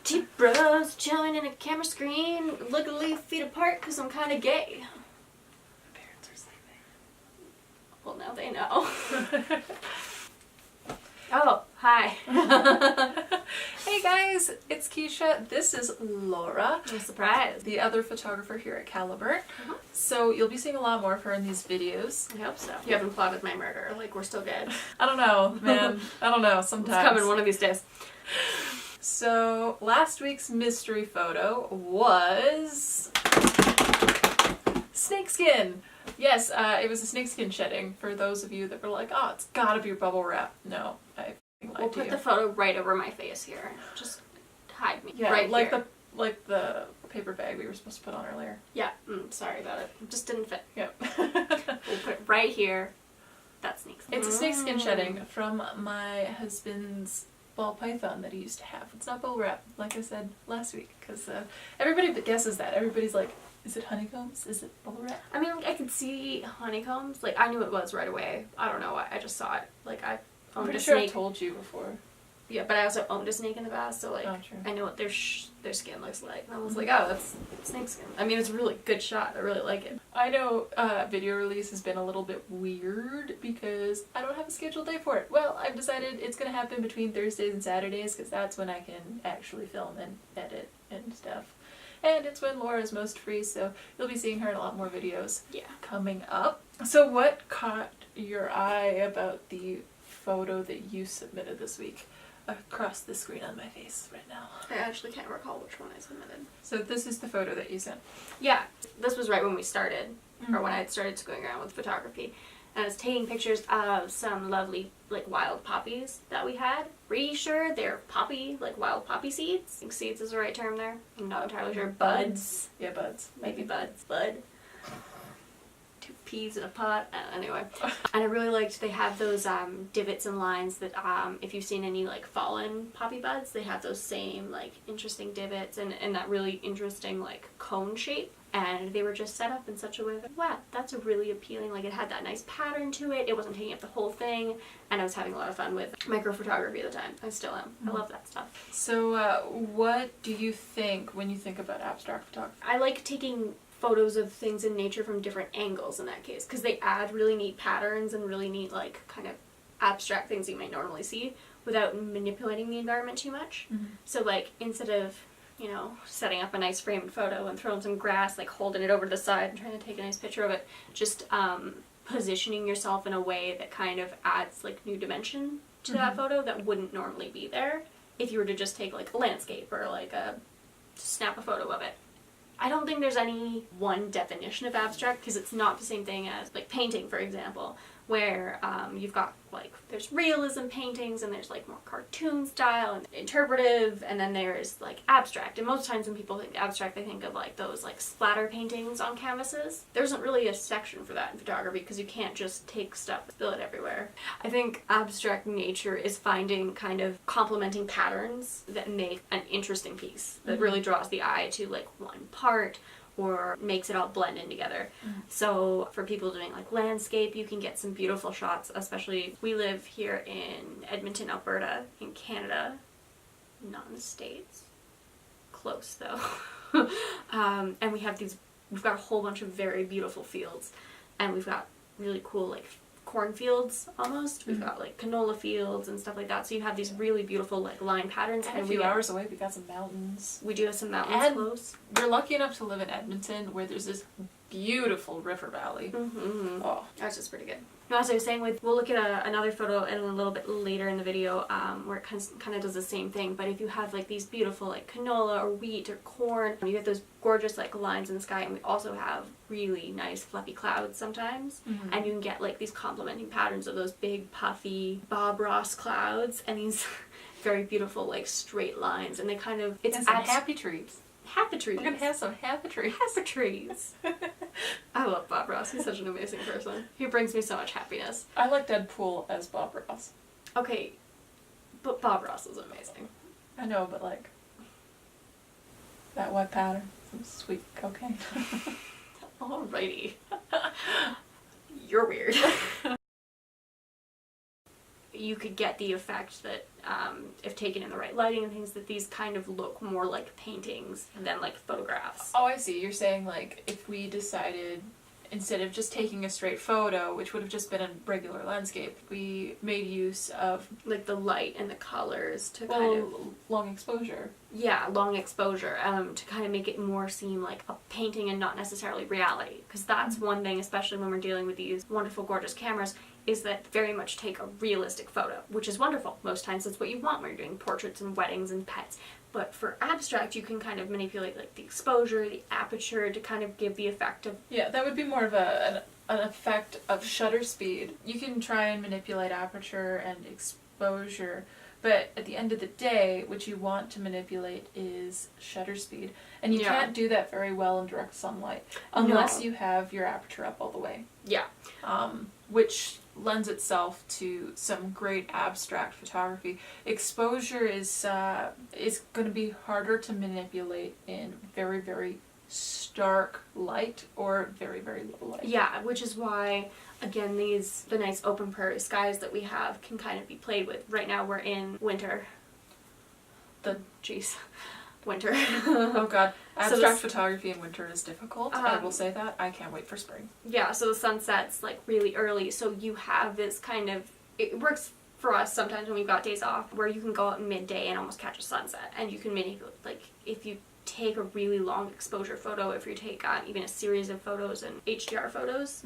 Two bros chilling in a camera screen, literally feet apart because I'm kind of gay. My parents are sleeping. Well, now they know. Oh, hi. Hey guys, it's Keisha. This is Laura. I'm surprised. The other photographer here at Caliburn. So you'll be seeing a lot more of her in these videos. I hope so. You haven't plotted my murder. Like, we're still good. I don't know, man. I don't know. Sometimes. It's coming one of these days. So last week's mystery photo was snakeskin. Yes, it was a snakeskin shedding. For those of you that were like, oh, it's gotta be bubble wrap. No, I lied We'll to put you. the photo right over my face here. Just hide me. Yeah, right like here. the paper bag we were supposed to put on earlier. Yeah, sorry about it. It just didn't fit. Yep. We'll put it right here. That's snakeskin. It's a snakeskin shedding from my husband's ball python that he used to have. It's not bubble wrap, like I said last week, because everybody guesses that. Everybody's like, is it honeycombs? Is it bubble wrap? I mean, like, I could see honeycombs. Like, I knew it was right away. I don't know why. I just saw it. Like, I I'm owned pretty a sure I snake. told you before. Yeah, but I also owned a snake in the past, so like, Oh, true. I know what their skin looks like. And I was like, oh, that's snake skin. I mean, it's a really good shot. I really like it. I know video release has been a little bit weird because I don't have a scheduled day for it. Well, I've decided it's going to happen between Thursdays and Saturdays because that's when I can actually film and edit and stuff. And it's when Laura's most free, so you'll be seeing her in a lot more videos coming up. So what caught your eye about the photo that you submitted this week? Across the screen on my face right now. I actually can't recall which one I submitted. So this is the photo that you sent. Yeah, this was right when we started, or when I had started going around with photography. And I was taking pictures of some lovely, like, wild poppies that we had. Pretty sure they're poppy, like, wild poppy seeds. I think seeds is the right term there. I'm not entirely sure. Buds. Yeah, buds. Maybe buds. Bud. 2 peas in a pot. Anyway. And I really liked, they have those divots and lines that if you've seen any like fallen poppy buds, they have those same like interesting divots and that really interesting like cone shape. And they were just set up in such a way that, wow, that's a really appealing, like it had that nice pattern to it. It wasn't taking up the whole thing. And I was having a lot of fun with micro photography at the time. I still am. I love that stuff. So what do you think when you think about abstract photography? I like taking photos of things in nature from different angles in that case because they add really neat patterns and really neat like kind of abstract things you might normally see without manipulating the environment too much. So like instead of, you know, setting up a nice framed photo and throwing some grass, like holding it over to the side and trying to take a nice picture of it, just positioning yourself in a way that kind of adds like new dimension to that photo that wouldn't normally be there if you were to just take like a landscape or like snap a photo of it. I don't think there's any one definition of abstract because it's not the same thing as like painting, for example, where you've got like there's realism paintings and there's like more cartoon style and interpretive, and then there's like abstract. And most times when people think abstract, they think of like those like splatter paintings on canvases. There isn't really a section for that in photography because you can't just take stuff and spill it everywhere. I think abstract nature is finding kind of complementing patterns that make an interesting piece that really draws the eye to like one part or makes it all blend in together. So for people doing like landscape, you can get some beautiful shots, especially we live here in Edmonton, Alberta, in Canada, not in the States. Close though. And we've got a whole bunch of very beautiful fields, and we've got really cool like cornfields almost. We've got like canola fields and stuff like that. So you have these really beautiful like line patterns. And a few hours away we got some mountains. We do have some mountains and close. We're lucky enough to live in Edmonton where there's this beautiful river valley. Oh, that's just pretty good. No, as I was saying, we'll look at another photo in a little bit later in the video where it kind of does the same thing. But if you have like these beautiful like canola or wheat or corn, you get those gorgeous like lines in the sky, and we also have really nice fluffy clouds sometimes. And you can get like these complementing patterns of those big puffy Bob Ross clouds and these very beautiful like straight lines, and they kind of and some happy trees. Happy trees. We're gonna have some happy trees. Happy trees. I love Bob Ross. He's such an amazing person. He brings me so much happiness. I like Deadpool as Bob Ross. Okay, but Bob Ross is amazing. I know, but like that white powder, some sweet cocaine. Alrighty. You're weird. you could get the effect that if taken in the right lighting and things, that these kind of look more like paintings than like photographs. Oh, I see. You're saying like if we decided instead of just taking a straight photo, which would have just been a regular landscape, we made use of Like the light and the colors to well, kind of long exposure. yeah, long exposure to kind of make it more seem like a painting and not necessarily reality. Because that's one thing, especially when we're dealing with these wonderful, gorgeous cameras, is that very much take a realistic photo, which is wonderful. Most times that's what you want when you're doing portraits and weddings and pets. But for abstract, you can kind of manipulate like the exposure, the aperture to kind of give the effect of... Yeah, that would be more of an effect of shutter speed. You can try and manipulate aperture and exposure, but at the end of the day, what you want to manipulate is shutter speed. And you can't do that very well in direct sunlight unless you have your aperture up all the way. Yeah. Which lends itself to some great abstract photography. Exposure is going to be harder to manipulate in very, very stark light or very, very low light. Yeah, which is why, again, the nice open prairie skies that we have can kind of be played with. Right now we're in winter. Winter. Oh god, So abstract photography in winter is difficult. I will Um, say that. I can't wait for spring. Yeah, so the sunset's like really early, so you have this kind of, it works for us sometimes when we've got days off where you can go out in midday and almost catch a sunset, and you can manipulate, like if you take a really long exposure photo, if you take even a series of photos and HDR photos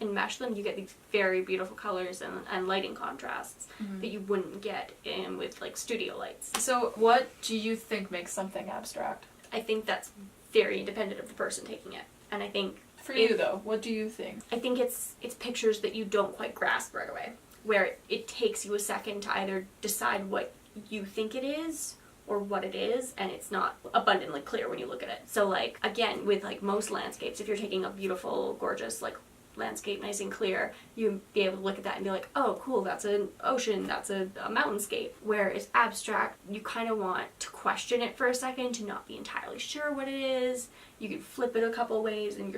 and mesh them, you get these very beautiful colors and lighting contrasts that you wouldn't get in with like studio lights. So what do you think makes something abstract? I think that's very independent of the person taking it, and I think For you though, what do you think? I think it's pictures that you don't quite grasp right away, where it takes you a second to either decide what you think it is or what it is, and it's not abundantly clear when you look at it. So like, again, with like most landscapes, if you're taking a beautiful, gorgeous like landscape, nice and clear, you'd be able to look at that and be like, oh cool, that's an ocean, that's a mountainscape. Where it's abstract, you kind of want to question it for a second, to not be entirely sure what it is. You can flip it a couple ways and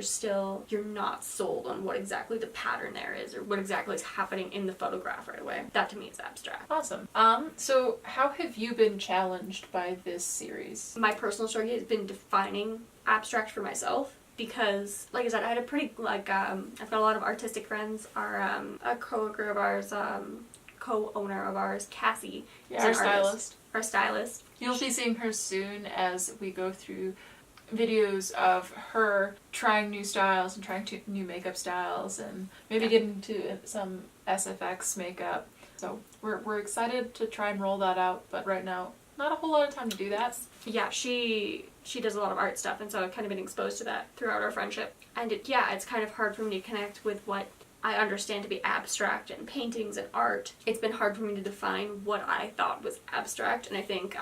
you're not sold on what exactly the pattern there is or what exactly is happening in the photograph right away. That to me is abstract. Awesome. So how have you been challenged by this series? My personal struggle has been defining abstract for myself. Because, like I said, I had a pretty, like, I've got a lot of artistic friends. A co-worker of ours, co-owner of ours, Cassie, is Our an stylist. artist. Our stylist. You'll be seeing her soon as we go through videos of her trying new styles and trying new makeup styles and maybe getting into some SFX makeup. So we're excited to try and roll that out, but right now, not a whole lot of time to do that. Yeah, she does a lot of art stuff, and so I've kind of been exposed to that throughout our friendship. And it's kind of hard for me to connect with what I understand to be abstract and paintings and art. It's been hard for me to define what I thought was abstract, and I think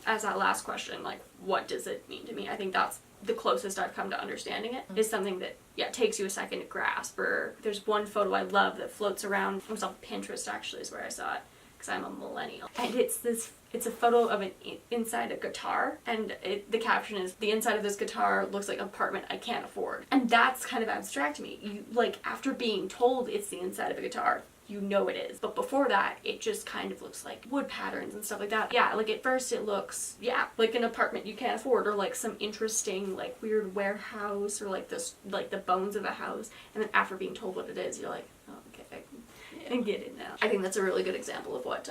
as that last question, like, what does it mean to me? I think that's the closest I've come to understanding it, is something that, takes you a second to grasp. Or there's one photo I love that floats around. It was on Pinterest, actually, is where I saw it, because I'm a millennial. And it's a photo of an inside a guitar, and the caption is, the inside of this guitar looks like an apartment I can't afford. And that's kind of abstract to me. You, like, after being told it's the inside of a guitar, you know it is. But before that, it just kind of looks like wood patterns and stuff like that. Yeah, like at first it looks, like an apartment you can't afford, or like some interesting, like, weird warehouse, or like this, like the bones of a house. And then after being told what it is, you're like, oh, okay, I can get it now. I think that's a really good example of what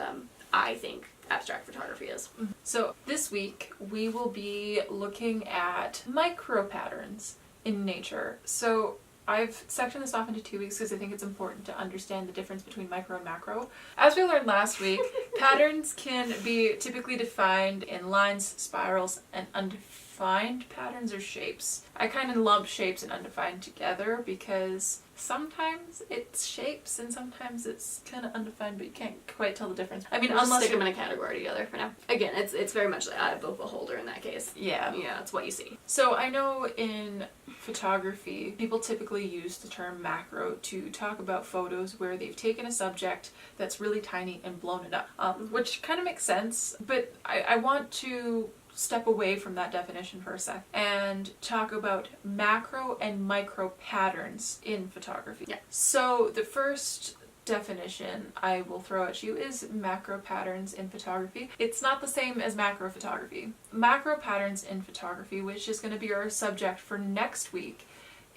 I think abstract photography is. So this week we will be looking at micro patterns in nature. So I've sectioned this off into 2 weeks because I think it's important to understand the difference between micro and macro. As we learned last week, patterns can be typically defined in lines, spirals, and undefined patterns or shapes. I kind of lump shapes and undefined together because sometimes it's shapes and sometimes it's kind of undefined, but you can't quite tell the difference. I mean, We'll just unless stick them in a category together for now. Again, it's very much the eye of the beholder in that case. Yeah. Yeah, it's what you see. So I know in photography, people typically use the term macro to talk about photos where they've taken a subject that's really tiny and blown it up, which kind of makes sense, but I want to step away from that definition for a sec and talk about macro and micro patterns in photography. Yeah. So the first definition I will throw at you is macro patterns in photography. It's not the same as macro photography. Macro patterns in photography, which is going to be our subject for next week,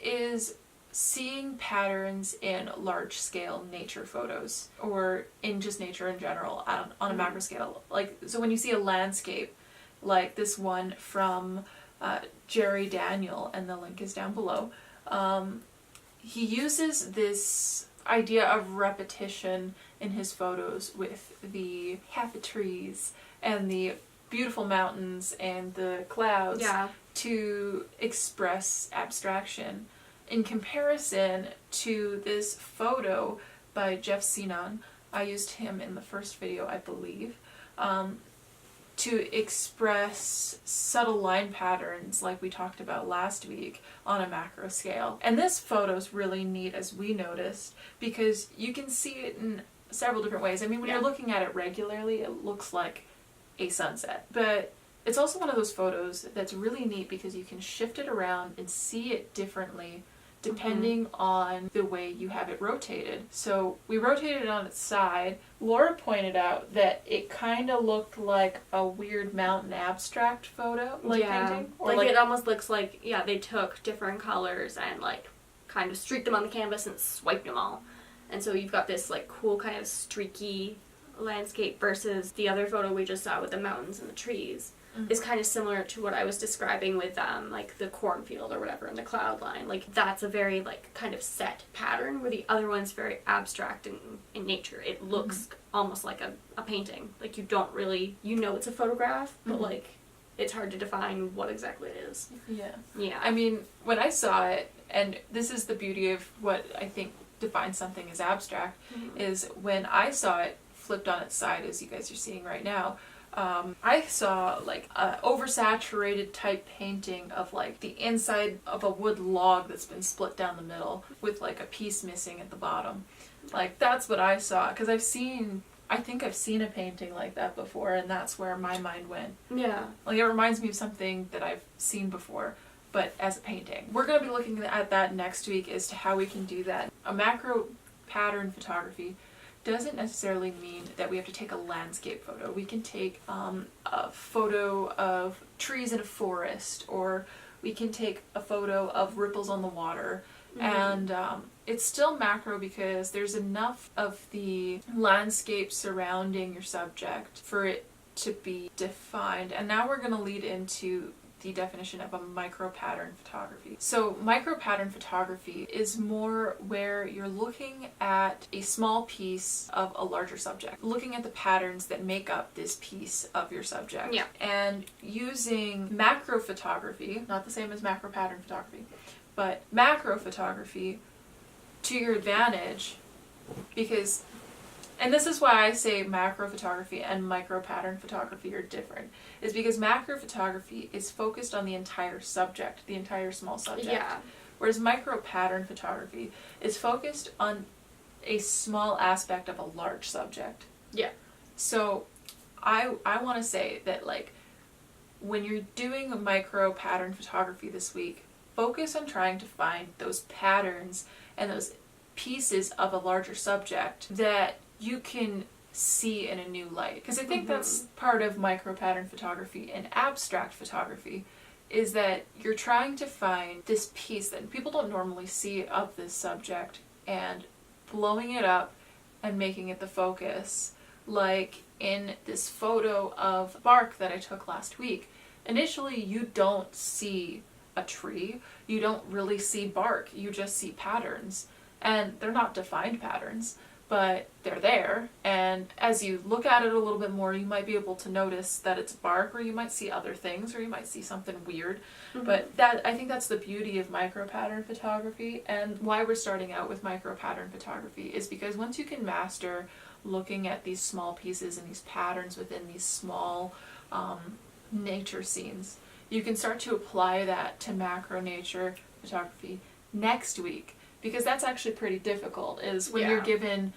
is seeing patterns in large scale nature photos, or in just nature in general on a macro scale. Like, so when you see a landscape like this one from Jerry Daniel, and the link is down below, he uses this idea of repetition in his photos with the happy trees and the beautiful mountains and the clouds to express abstraction, in comparison to this photo by Jeff Sinon. I used him in the first video, I believe, to express subtle line patterns like we talked about last week on a macro scale. And this photo's really neat, as we noticed, because you can see it in several different ways. I mean, when you're looking at it regularly, it looks like a sunset. But it's also one of those photos that's really neat because you can shift it around and see it differently depending on the way you have it rotated. So we rotated it on its side. Laura pointed out that it kind of looked like a weird mountain abstract photo, painting. Or like it almost looks like, they took different colors and like kind of streaked them on the canvas and swiped them all. And so you've got this like cool kind of streaky landscape versus the other photo we just saw with the mountains and the trees. Is kind of similar to what I was describing with like the cornfield or whatever in the cloud line. Like, that's a very like kind of set pattern, where the other one's very abstract in nature. It looks almost like a painting. Like, you don't really, it's a photograph, but like it's hard to define what exactly it is. Yeah. I mean, when I saw it, and this is the beauty of what I think defines something as abstract, is when I saw it flipped on its side, as you guys are seeing right now, I saw like a oversaturated type painting of like the inside of a wood log that's been split down the middle with like a piece missing at the bottom. Like, that's what I saw, because I think I've seen a painting like that before, and that's where my mind went. Yeah. Like, it reminds me of something that I've seen before, but as a painting. We're going to be looking at that next week as to how we can do that. A macro pattern photography doesn't necessarily mean that we have to take a landscape photo. We can take a photo of trees in a forest, or we can take a photo of ripples on the water. And it's still macro because there's enough of the landscape surrounding your subject for it to be defined. And now we're going to lead into the definition of a micro pattern photography. So micro pattern photography is more where you're looking at a small piece of a larger subject, looking at the patterns that make up this piece of your subject. Yeah. And using macro photography, not the same as macro pattern photography, but macro photography to your advantage, because, and this is why I say macro photography and micro pattern photography are different, is because macro photography is focused on the entire subject, the entire small subject. Yeah. Whereas micro pattern photography is focused on a small aspect of a large subject. Yeah. So I want to say that, like, when you're doing a micro pattern photography this week, focus on trying to find those patterns and those pieces of a larger subject that you can see in a new light. Because I think that's part of micro pattern photography and abstract photography, is that you're trying to find this piece that people don't normally see of this subject and blowing it up and making it the focus. Like in this photo of bark that I took last week, initially you don't see a tree, you don't really see bark, you just see patterns. And they're not defined patterns, but they're there, and as you look at it a little bit more, you might be able to notice that it's bark, or you might see other things, or you might see something weird. But I think that's the beauty of micro pattern photography, and why we're starting out with micro pattern photography is because once you can master looking at these small pieces and these patterns within these small nature scenes, you can start to apply that to macro nature photography next week. Because that's actually pretty difficult, is when you're given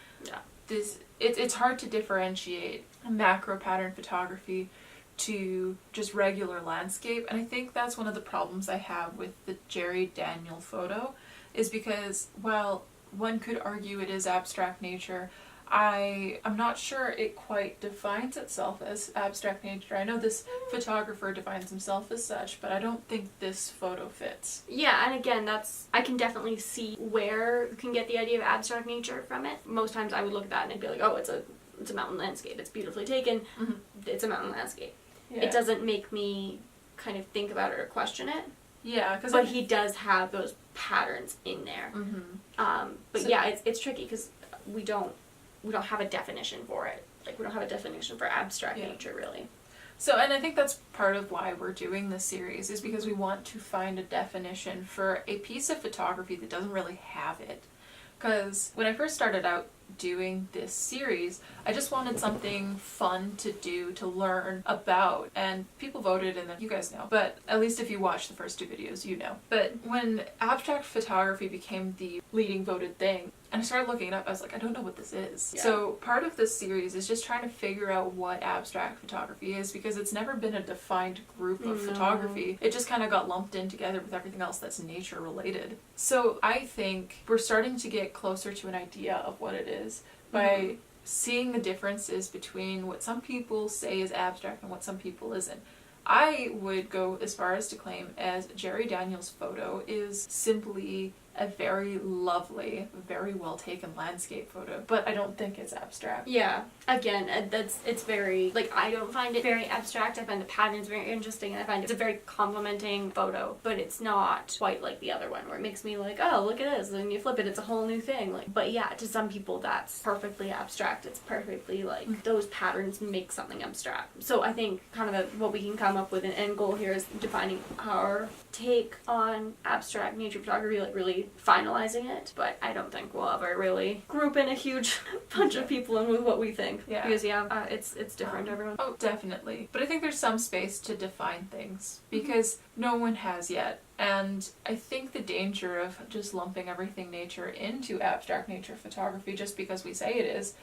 this, it's hard to differentiate macro pattern photography to just regular landscape. And I think that's one of the problems I have with the Jerry Daniel photo, is because, well, one could argue it is abstract nature. I'm not sure it quite defines itself as abstract nature. I know this photographer defines himself as such, but I don't think this photo fits. Yeah, and again, I can definitely see where you can get the idea of abstract nature from it. Most times I would look at that and I'd be like, oh, it's a mountain landscape. It's beautifully taken. Mm-hmm. It's a mountain landscape. Yeah. It doesn't make me kind of think about it or question it. Yeah, but he does have those patterns in there. Mm-hmm. But so, yeah, it's tricky because we don't have a definition for it. Like, we don't have a definition for abstract nature, really. So, and I think that's part of why we're doing this series, is because we want to find a definition for a piece of photography that doesn't really have it. Because when I first started out doing this series, I just wanted something fun to do, to learn about, and people voted, and then you guys know, but at least if you watch the first 2 videos, you know. But when abstract photography became the leading voted thing, and I started looking it up, I was like, I don't know what this is. Yeah. So part of this series is just trying to figure out what abstract photography is, because it's never been a defined group of photography. It just kind of got lumped in together with everything else that's nature related. So I think we're starting to get closer to an idea of what it is by seeing the differences between what some people say is abstract and what some people isn't. I would go as far as to claim as Jerry Daniels' photo is simply a very lovely, very well taken landscape photo, but I don't think it's abstract. Yeah, again, it's very, like, I don't find it very abstract. I find the patterns very interesting, and I find it's a very complimenting photo, but it's not quite like the other one where it makes me like, oh, look at this, and you flip it, it's a whole new thing. Like, but yeah, to some people that's perfectly abstract. It's perfectly like those patterns make something abstract. So I think kind of what we can come up with an end goal here is defining our take on abstract nature photography, like really finalizing it, but I don't think we'll ever really group in a huge bunch of people in with what we think. Yeah. Because it's different to everyone. Oh, definitely. But I think there's some space to define things, because no one has yet. And I think the danger of just lumping everything nature into abstract nature photography just because we say it is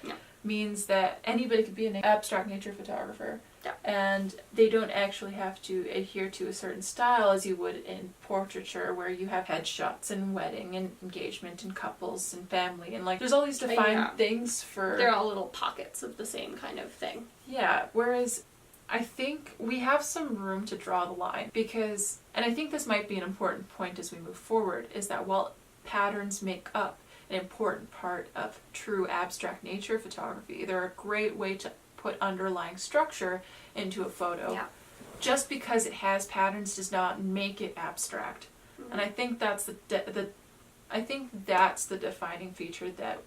means that anybody could be an abstract nature photographer. Yeah. And they don't actually have to adhere to a certain style as you would in portraiture, where you have headshots and wedding and engagement and couples and family, and like there's all these defined things for... They're all little pockets of the same kind of thing. Yeah, whereas I think we have some room to draw the line, because, and I think this might be an important point as we move forward, is that while patterns make up an important part of true abstract nature photography, they're a great way to put underlying structure into a photo. Yeah. Just because it has patterns does not make it abstract. And I think that's the defining feature that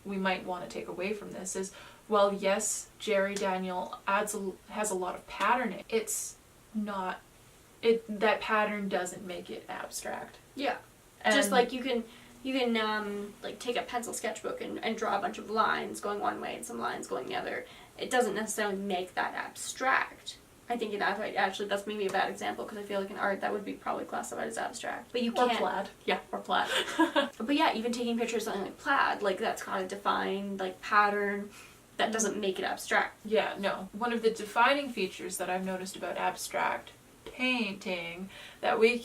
we might want to take away from this is, well, yes, Jerry Daniel has a lot of pattern. It's not, that pattern doesn't make it abstract. Yeah. And just like you can like take a pencil sketchbook and draw a bunch of lines going one way and some lines going the other. It doesn't necessarily make that abstract. I think actually that's maybe a bad example, because I feel like in art that would be probably classified as abstract. But you can't. Or plaid. Yeah, or plaid. But yeah, even taking pictures of something like plaid, like that's got a defined like pattern. That doesn't make it abstract. Yeah, no. One of the defining features that I've noticed about abstract painting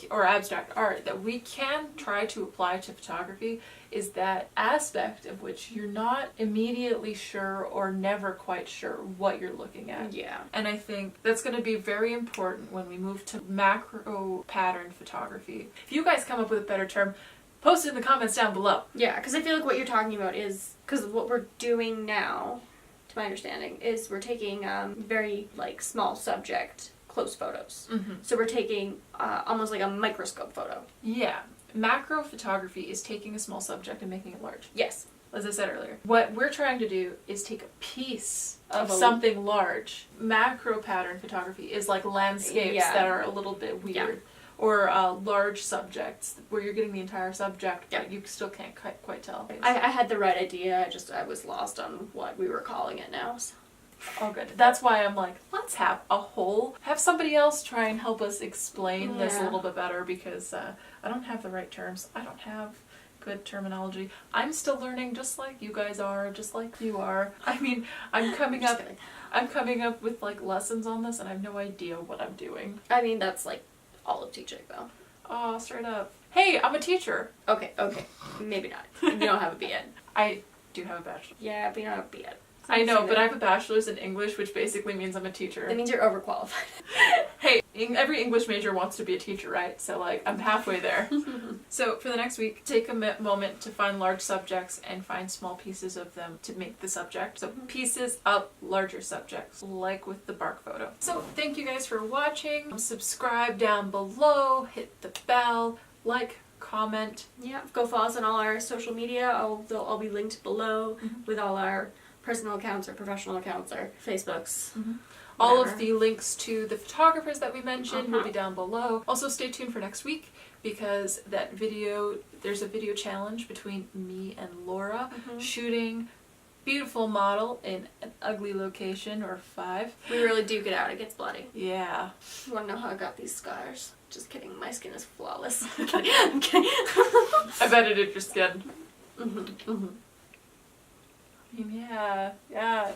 or abstract art that we can try to apply to photography is that aspect of which you're not immediately sure or never quite sure what you're looking at. Yeah. And I think that's going to be very important when we move to macro pattern photography. If you guys come up with a better term, post it in the comments down below. Yeah, because I feel like what you're talking about is, because what we're doing now, to my understanding, is we're taking very like small subject close photos. So we're taking almost like a microscope photo. Yeah. Macro photography is taking a small subject and making it large. Yes. As I said earlier. What we're trying to do is take a piece of something large. Macro pattern photography is like landscapes that are a little bit weird. Yeah. Or large subjects where you're getting the entire subject, but you still can't quite tell. I had the right idea, I was lost on what we were calling it now. So. Oh, good. That's why I'm like, let's have somebody else try and help us explain this a little bit better, because I don't have the right terms. I don't have good terminology. I'm still learning, just like you guys are, just like you are. I mean, I'm coming up with like lessons on this, and I have no idea what I'm doing. I mean, that's like all of teaching, though. Oh, straight up. Hey, I'm a teacher. Okay, maybe not. You don't have a BEd. I do have a bachelor's. Yeah, but you don't have a BEd. I know, but I have a bachelor's in English, which basically means I'm a teacher. That means you're overqualified. Hey, every English major wants to be a teacher, right? So, like, I'm halfway there. So, for the next week, take a moment to find large subjects and find small pieces of them to make the subject. So, pieces of larger subjects, like with the bark photo. So, thank you guys for watching. Subscribe down below, hit the bell, like, comment. Yeah, go follow us on all our social media. They'll all be linked below with all our personal accounts or professional accounts or Facebooks. All of the links to the photographers that we mentioned will be down below. Also stay tuned for next week because there's a video challenge between me and Laura shooting beautiful model in an ugly location or 5. We really do get out. It gets bloody. Yeah. You want to know how I got these scars? Just kidding. My skin is flawless. I'm kidding. I'm kidding. I bet it did your skin. I mean, yeah.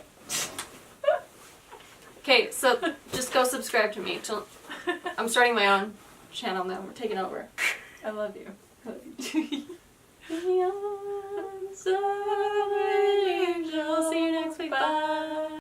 Okay, so just go subscribe to me. I'm starting my own channel now. We're taking over. I love you.